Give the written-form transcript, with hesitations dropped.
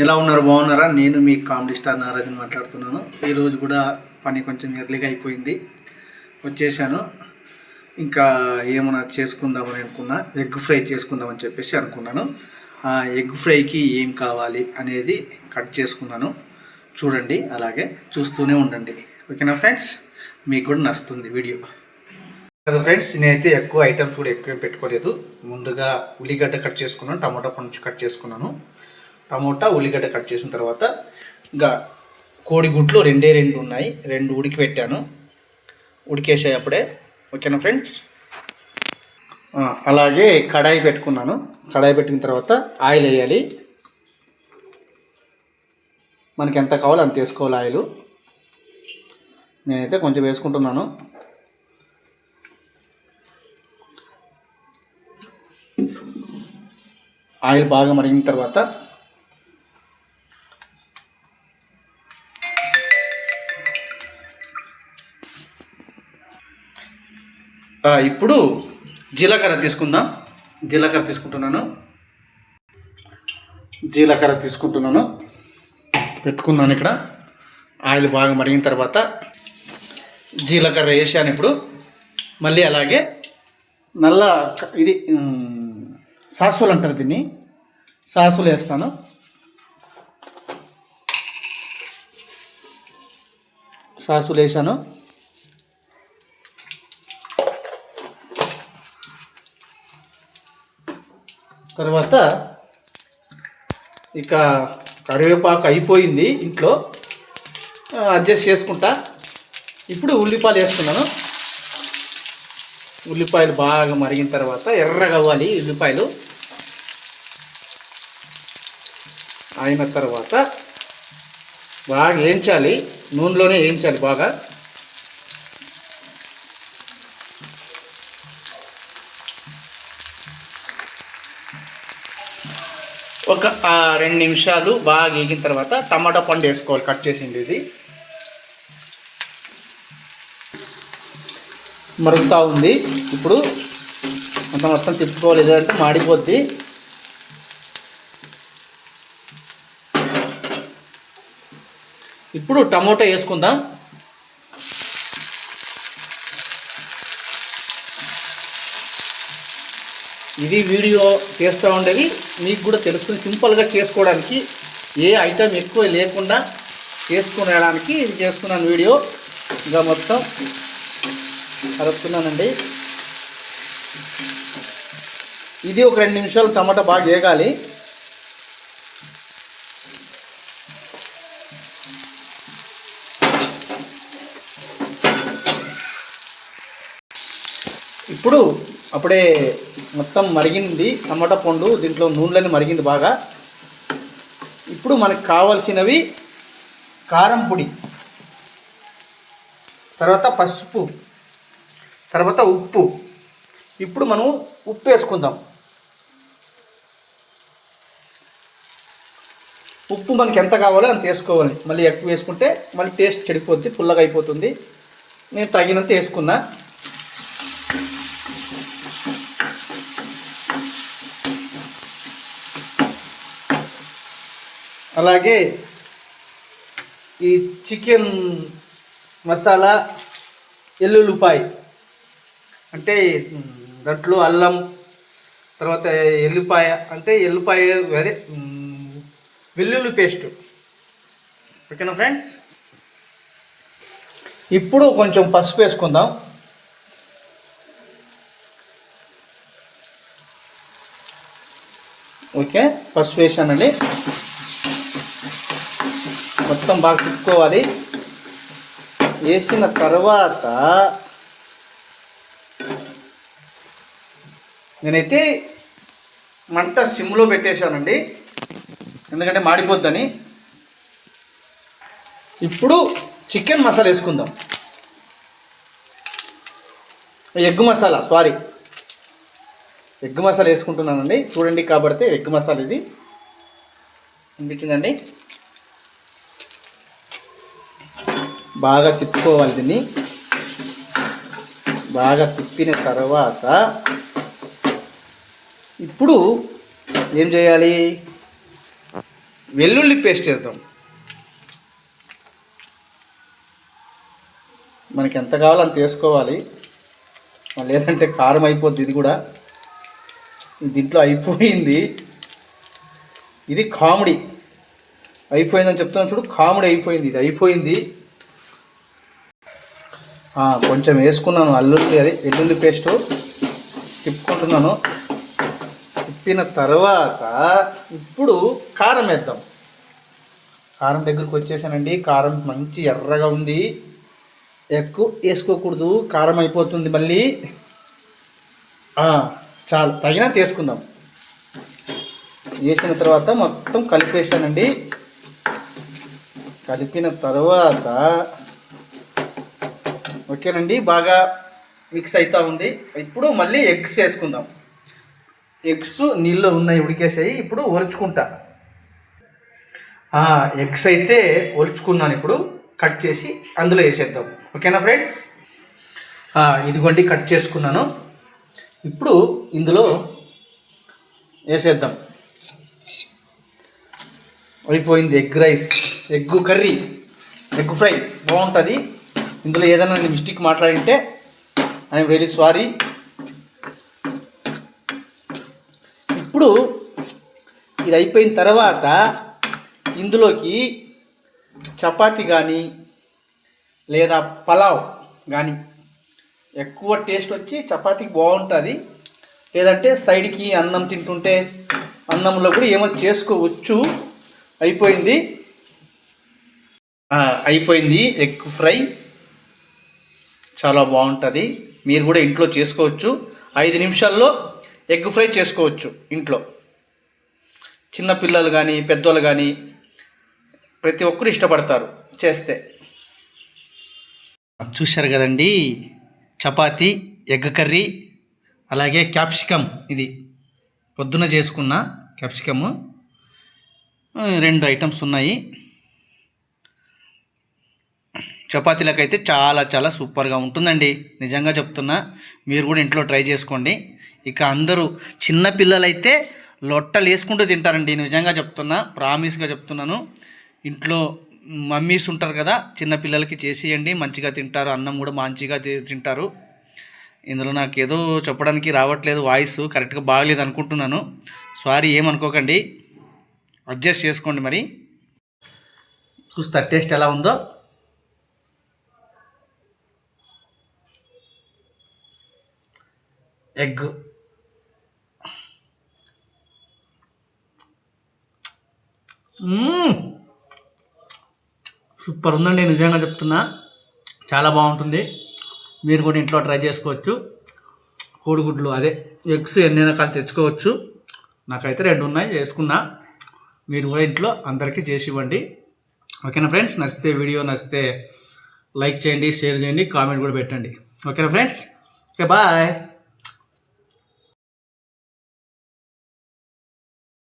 ఎలా ఉన్నారు? బాగున్నారా? నేను మీ కామెడీ స్టార్ నారాజన్ మాట్లాడుతున్నాను. ఈరోజు కూడా పని కొంచెం ఎర్లీగా అయిపోయింది, వచ్చేసాను. ఇంకా ఏమైనా చేసుకుందామని అనుకున్నా, ఎగ్ ఫ్రై చేసుకుందామని చెప్పేసి అనుకున్నాను. ఆ ఎగ్ ఫ్రైకి ఏం కావాలి అనేది కట్ చేసుకున్నాను. చూడండి, అలాగే చూస్తూనే ఉండండి. ఓకేనా ఫ్రెండ్స్? మీకు కూడా నచ్చుతుంది వీడియో కదా ఫ్రెండ్స్. నేనైతే ఎక్కువ ఐటమ్స్ కూడా ఎక్కువ పెట్టుకోలేదు. ముందుగా ఉల్లిగడ్డ కట్ చేసుకున్నాను, టమాటా పండు కట్ చేసుకున్నాను. టమోటా ఉల్లిగడ్డ కట్ చేసిన తర్వాత ఇంకా కోడిగుడ్లు రెండు ఉన్నాయి, 2 ఉడికి పెట్టాను, ఉడికేసాయి అప్పుడే. ఓకేనా ఫ్రెండ్స్? అలాగే కడాయి పెట్టుకున్నాను. కడాయి పెట్టిన తర్వాత ఆయిల్ వేయాలి. మనకి ఎంత కావాలో అంత వేసుకోవాలి ఆయిల్. నేనైతే కొంచెం వేసుకుంటున్నాను. ఆయిల్ బాగా మరిగిన తర్వాత ఇప్పుడు జీలకర్ర తీసుకుందాం. జీలకర్ర తీసుకుంటున్నాను, పెట్టుకున్నాను. ఇక్కడ ఆయిల్ బాగా మరిగిన తర్వాత జీలకర్ర వేసాను. ఇప్పుడు మళ్ళీ అలాగే ఇది సాసులు అంటారు దీన్ని, సాసులు వేస్తాను. సాసులు వేసాను. తర్వాత ఇక కరివేపాకు అయిపోయింది ఇంట్లో, అడ్జస్ట్ చేసుకుంటా. ఇప్పుడు ఉల్లిపాయలు వేస్తున్నాను. ఉల్లిపాయలు బాగా మరిగిన తర్వాత ఎర్రగా అవ్వాలి. ఉల్లిపాయలు అయిన తర్వాత బాగా వేయించాలి, నూనెలోనే వేయించాలి బాగా. ఒక 2 నిమిషాలు బాగా వేగిన తర్వాత టమాటా పండు వేసుకోవాలి, కట్ చేసింది. ఇది మరుగుతూ ఉంది. ఇప్పుడు మొత్తం తిప్పుకోవాలి, లేదంటే మాడిపోద్ది. ఇప్పుడు టమోటా వేసుకుందాం. ఇది వీడియో చేస్తూ ఉండేది మీకు కూడా తెలుస్తుంది, సింపుల్గా చేసుకోవడానికి, ఏ ఐటెం ఎక్కువ లేకుండా చేసుకునేడానికి ఇది చేస్తున్నాను వీడియో. ఇంకా మొత్తం కలుపుతున్నానండి. ఇది ఒక 2 నిమిషాలు టమాటా బాగా వేగాలి. ఇప్పుడు అప్పుడే మొత్తం మరిగింది టమాటా పండు, దీంట్లో నూనెలని మరిగింది బాగా. ఇప్పుడు మనకు కావాల్సినవి కారం పొడి, తర్వాత పసుపు, తర్వాత ఉప్పు. ఇప్పుడు మనం ఉప్పు వేసుకుందాం. ఉప్పు మనకి ఎంత కావాలో అంత వేసుకోవాలి. మళ్ళీ ఎక్కువ వేసుకుంటే మళ్ళీ టేస్ట్ చెడిపోద్ది, పుల్లగా అయిపోతుంది. నేను తగినంత వేసుకున్నా. అలాగే ఈ చికెన్ మసాలా, ఎల్లుల్లిపాయ అంటే దాంట్లో అల్లం, తర్వాత ఎల్లిపాయ అంటే అదే వెల్లుల్లి పేస్ట్. ఓకేనా ఫ్రెండ్స్? ఇప్పుడు కొంచెం పసుపు వేసుకుందాం. ఓకే, పసుపు వేసానండి. మొత్తం బాగా తిప్పుకోవాలి. వేసిన తర్వాత నేనైతే మంట సిమ్లో పెట్టేశానండి, ఎందుకంటే మాడిపోద్దని. ఇప్పుడు చికెన్ మసాలా వేసుకుందాం. ఎగ్ మసాలా వేసుకుంటున్నానండి. చూడండి, కాబట్టి ఎగ్ మసాలా ఇది అనిపించిందండి. బాగా తిప్పుకోవాలి దీన్ని. బాగా తిప్పిన తర్వాత ఇప్పుడు ఏం చేయాలి, వెల్లుల్లి పేస్ట్ వేద్దాం. మనకి ఎంత కావాలో అంత వేసుకోవాలి, లేదంటే కారం అయిపోద్ది. ఇది కూడా దీంట్లో అయిపోయింది. ఇది కామెడీ అయిపోయిందని చెప్తున్నాను చూడు, కామెడీ అయిపోయింది. ఇది అయిపోయింది. కొంచెం వేసుకున్నాను వెల్లుల్లి పేస్టు తిప్పుకుంటున్నాను. తిప్పిన తర్వాత ఇప్పుడు కారం వేద్దాం. కారం దగ్గరికి వచ్చేసానండి. కారం మంచి ఎర్రగా ఉంది. ఎక్కువ వేసుకోకూడదు, కారం అయిపోతుంది మళ్ళీ. చాలు, తగినంత వేసుకుందాం. వేసిన తర్వాత మొత్తం కలిపేసానండి. కలిపిన తర్వాత ఓకేనండి, బాగా మిక్స్ అవుతూ ఉంది. ఇప్పుడు మళ్ళీ ఎగ్స్ వేసుకుందాం. ఎగ్స్ నీళ్ళు ఉన్నాయి, ఉడికేసాయి. ఇప్పుడు ఒలుచుకుంటా. ఎగ్స్ అయితే ఒలుచుకున్నాను. ఇప్పుడు కట్ చేసి అందులో వేసేద్దాం. ఓకేనా ఫ్రెండ్స్? ఇదిగోండి కట్ చేసుకున్నాను. ఇప్పుడు ఇందులో వేసేద్దాం. అయిపోయింది egg rice, egg curry, egg fry బాగుంటుంది. ఇందులో ఏదైనా నేను మిస్టేక్ మాట్లాడింటే ఐఎమ్ రియలీ సారీ. ఇప్పుడు ఇది అయిపోయిన తర్వాత ఇందులోకి చపాతీ కానీ లేదా పలావ్ కానీ, ఎక్కువ టేస్ట్ వచ్చి చపాతీకి బాగుంటుంది. లేదంటే సైడ్కి అన్నం తింటుంటే అన్నంలో కూడా ఏమో చేసుకోవచ్చు. అయిపోయింది ఎగ్ ఫ్రై, చాలా బాగుంటుంది. మీరు కూడా ఇంట్లో చేసుకోవచ్చు. 5 నిమిషాల్లో ఎగ్ ఫ్రై చేసుకోవచ్చు ఇంట్లో. చిన్నపిల్లలు కానీ పెద్దోళ్ళు కానీ ప్రతి ఒక్కరు ఇష్టపడతారు చేస్తే. చూశారు కదండి, చపాతీ, ఎగ్ కర్రీ, అలాగే క్యాప్సికమ్. ఇది పొద్దున చేసుకున్న క్యాప్సికము. 2 ఐటమ్స్ ఉన్నాయి. చపాతీలకైతే చాలా చాలా సూపర్గా ఉంటుందండి, నిజంగా చెప్తున్నా. మీరు కూడా ఇంట్లో ట్రై చేసుకోండి. ఇక అందరూ చిన్నపిల్లలైతే లొట్టలు వేసుకుంటూ తింటారండి, నిజంగా చెప్తున్నా, ప్రామిస్గా చెప్తున్నాను. ఇంట్లో మమ్మీస్ ఉంటారు కదా, చిన్నపిల్లలకి చేసేయండి, మంచిగా తింటారు. అన్నం కూడా మంచిగా తింటారు. ఇందులో నాకు ఏదో చెప్పడానికి రావట్లేదు, వాయిస్ కరెక్ట్గా బాగలేదు అనుకుంటున్నాను. సారీ, ఏమనుకోకండి, అడ్జస్ట్ చేసుకోండి. మరి చూస్తా టేస్ట్ ఎలా ఉందో. ఎగ్ సూపర్ ఉందండి, నిజంగా చెప్తున్నా, చాలా బాగుంటుంది. మీరు కూడా ఇంట్లో ట్రై చేసుకోవచ్చు. కోడిగుడ్లు అదే ఎగ్స్ ఎన్ని రకాలు తెచ్చుకోవచ్చు. నాకైతే 2 ఉన్నాయి, చేసుకున్నా. మీరు కూడా ఇంట్లో అందరికీ చేసి ఇవ్వండి. ఓకేనా ఫ్రెండ్స్? వీడియో నచ్చితే లైక్ చేయండి, షేర్ చేయండి, కామెంట్ కూడా పెట్టండి. ఓకేనా ఫ్రెండ్స్? Okay, bye.